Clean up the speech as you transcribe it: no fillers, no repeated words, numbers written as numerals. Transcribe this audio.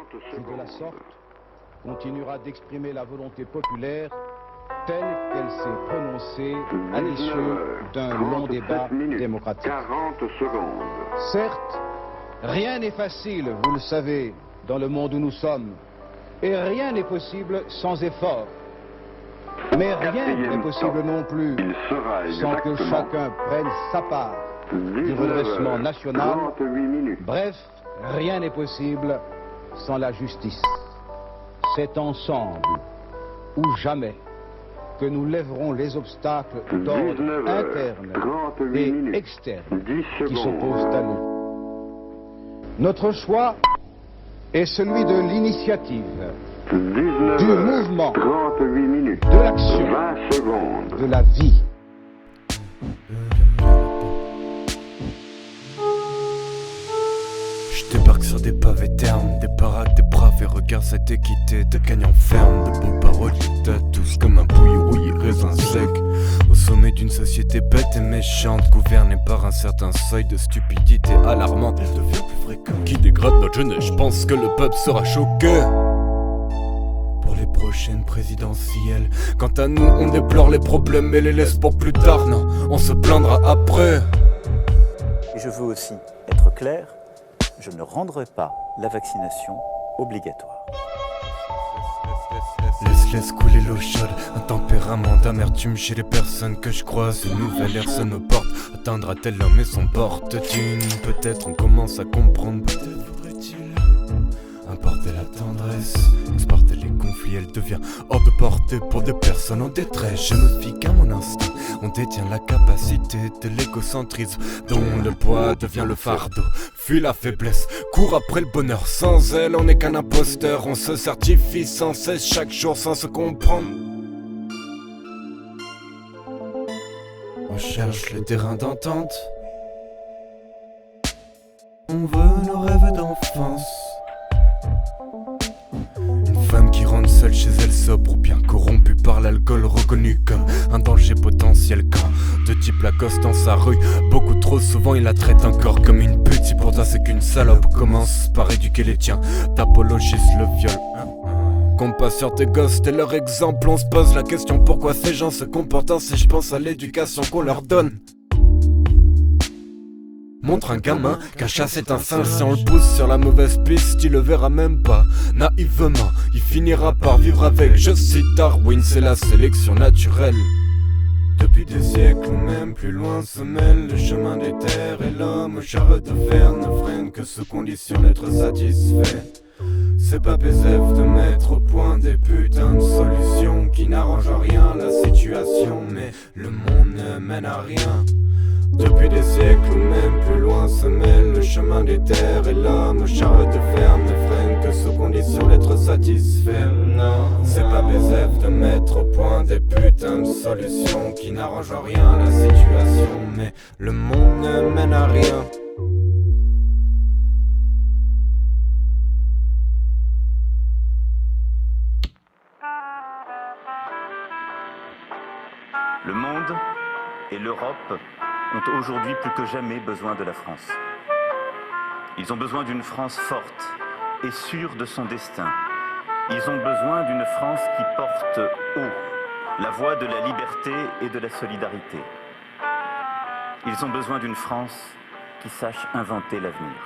qui, de la sorte, continuera d'exprimer la volonté populaire telle qu'elle s'est prononcée à l'issue d'un long débat démocratique. 40 secondes. Certes, rien n'est facile, vous le savez, dans le monde où nous sommes, et rien n'est possible sans effort. Mais rien n'est possible non plus sans que chacun prenne sa part du redressement national. Bref, rien n'est possible sans la justice. C'est ensemble, ou jamais, que nous lèverons les obstacles d'ordre interne et externe qui s'opposent à nous. Notre choix est celui de l'initiative, du mouvement, de l'action, de la vie. Je débarque sur des pavés ternes, des baraques, des braves et regarde cette équité de gagnants fermes, de beaux paroliers tous comme un bouilli raisin sec. Au sommet d'une société bête et méchante, gouvernée par un certain seuil de stupidité alarmante, elle devient plus fréquente, qui dégrade notre jeunesse. Je pense que le peuple sera choqué pour les prochaines présidentielles. Quant à nous, on déplore les problèmes et les laisse pour plus tard. Non, on se plaindra après. Et je veux aussi être clair, je ne rendrai pas la vaccination obligatoire. Laisse couler l'eau chaude, un tempérament d'amertume chez les personnes que je croise. Une nouvelle ère sonne aux portes, atteindra-t-elle l'homme et son porte-thune? Peut-être on commence à comprendre, peut-être faudrait-il importer la tendresse, exporter les conflits. Elle devient hors de portée pour des personnes en détresse. Je me fie qu'à mon instinct, on détient la capacité de l'égocentrisme, dont le poids devient le fardeau. Fuis la faiblesse, cours après le bonheur. Sans elle, on n'est qu'un imposteur. On se certifie sans cesse chaque jour sans se comprendre. On cherche le terrain d'entente. On veut nos rêves d'enfance. Une femme qui rentre seule chez elle sobre ou bien corrompue par l'alcool, reconnue comme un danger potentiel. Quand de type Lacoste dans sa rue, beaucoup trop souvent il la traite encore comme une pute. Si pour toi c'est qu'une salope, commence par éduquer les tiens, t'apologise le viol. Compte pas sur tes gosses, t'es leur exemple. On se pose la question pourquoi ces gens se comportent ainsi. Je pense à l'éducation qu'on leur donne. Montre un gamin qu'un chat c'est un singe. Si on le pousse sur la mauvaise piste, il le verra même pas. Naïvement, il finira par vivre avec. Je cite Darwin, c'est la sélection naturelle. Depuis des siècles ou même plus loin se mêlent le chemin des terres et l'homme au char de fer ne freine que sous condition d'être satisfait. C'est pas PSF de mettre au point des putains de solutions qui n'arrangent rien la situation, mais le monde ne mène à rien. Depuis des siècles ou même plus loin se mêle le chemin des terres et l'homme au char de fer ne freine que sous condition d'être satisfait. Non, c'est pas PSF de mettre au point des putains de solutions qui n'arrangent rien la situation, mais le monde ne mène à rien. Le monde et l'Europe ont aujourd'hui plus que jamais besoin de la France. Ils ont besoin d'une France forte et sûre de son destin. Ils ont besoin d'une France qui porte haut la voix de la liberté et de la solidarité. Ils ont besoin d'une France qui sache inventer l'avenir.